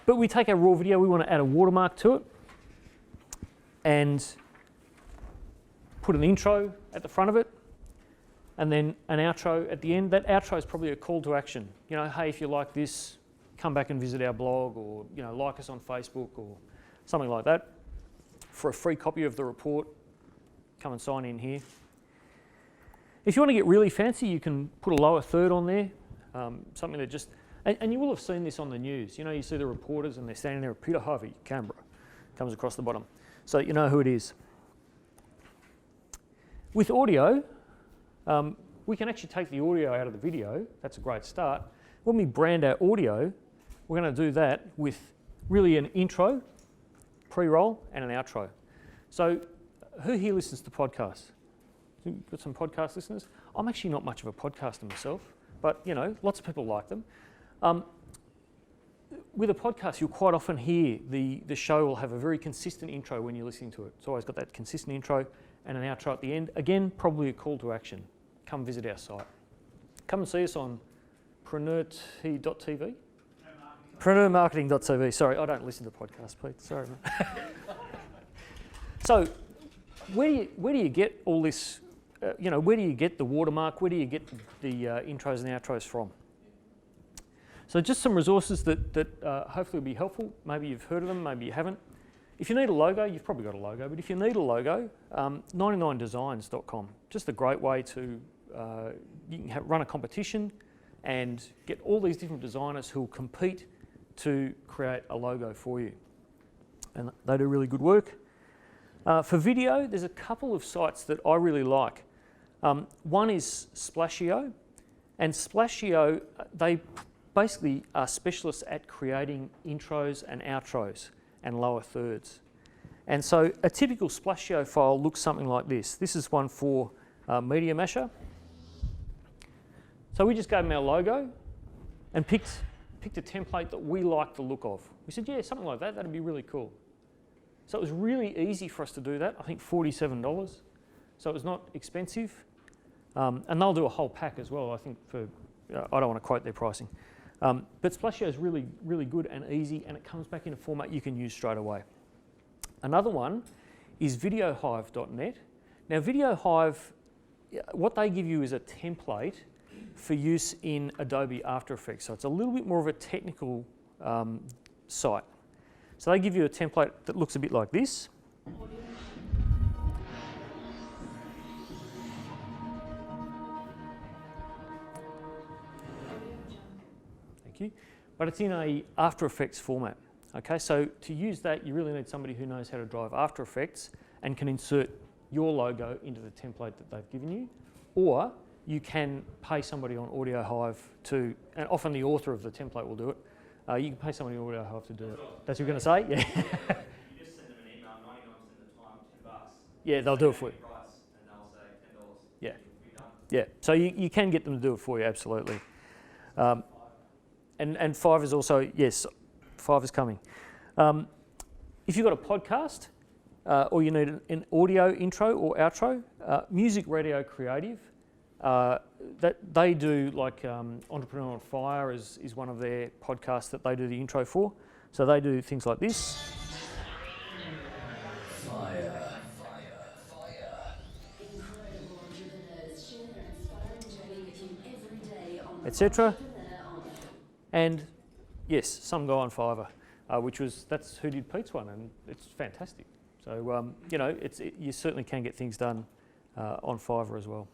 But we take our raw video, we want to add a watermark to it and put an intro at the front of it and then an outro at the end. That outro is probably a call to action. You know, hey, if you like this, come back and visit our blog, or like us on Facebook or something like that. For a free copy of the report, come and sign in here. If you want to get really fancy, you can put a lower third on there, something that just, and you will have seen this on the news. You see the reporters and they're standing there, Peter Harvey, Canberra, comes across the bottom, so that you know who it is. With audio, we can actually take the audio out of the video. That's a great start. When we brand our audio, we're going to do that with really an intro, pre-roll, and an outro. So who here listens to podcasts? Got some podcast listeners? I'm actually not much of a podcaster myself, but lots of people like them. With a podcast, you'll quite often hear the show will have a very consistent intro when you're listening to it. It's always got that consistent intro and an outro at the end. Again, probably a call to action. Come visit our site. Come and see us on preneurtv.tv. Preneurmarketing.tv. Sorry, I don't listen to podcasts, Pete. Sorry, mate. So, where do you get all this? Where do you get the watermark? Where do you get the intros and outros from? So, just some resources that hopefully will be helpful. Maybe you've heard of them, maybe you haven't. If you need a logo, you've probably got a logo. But if you need a logo, 99designs.com. Just a great way to you can run a competition and get all these different designers who will compete to create a logo for you. And they do really good work. For video, there's a couple of sites that I really like. One is Splashio, and Splashio, they basically are specialists at creating intros and outros and lower thirds. And so a typical Splashio file looks something like this. This is one for Media Masher. So we just gave them our logo and picked a template that we like the look of. We said, yeah, something like that, that'd be really cool. So it was really easy for us to do that. I think $47. So it was not expensive. And they'll do a whole pack as well, I think, for, I don't want to quote their pricing. But Splashio is really, really good and easy, and it comes back in a format you can use straight away. Another one is videohive.net. Now, VideoHive, what they give you is a template for use in Adobe After Effects. So it's a little bit more of a technical site. So they give you a template that looks a bit like this. Thank you. But it's in a After Effects format. Okay, so to use that, you really need somebody who knows how to drive After Effects and can insert your logo into the template that they've given you, or you can pay somebody on AudioHive to, and often the author of the template will do it. You can pay somebody on AudioHive to do it. That's what you're going to say? Yeah. You just send them an email, 99% of the time, $10. Yeah, they'll do it for you. Price, and they'll say $10. Yeah. You'll be done. Yeah, so you can get them to do it for you, absolutely. And Five is also, yes, Five is coming. If you've got a podcast, or you need an audio intro or outro, Music Radio Creative, that they do, like Entrepreneur on Fire is one of their podcasts that they do the intro for. So they do things like this. Fire. Etc. And yes, Some Guy on Fiverr, that's who did Pete's one, and it's fantastic. So you certainly can get things done on Fiverr as well.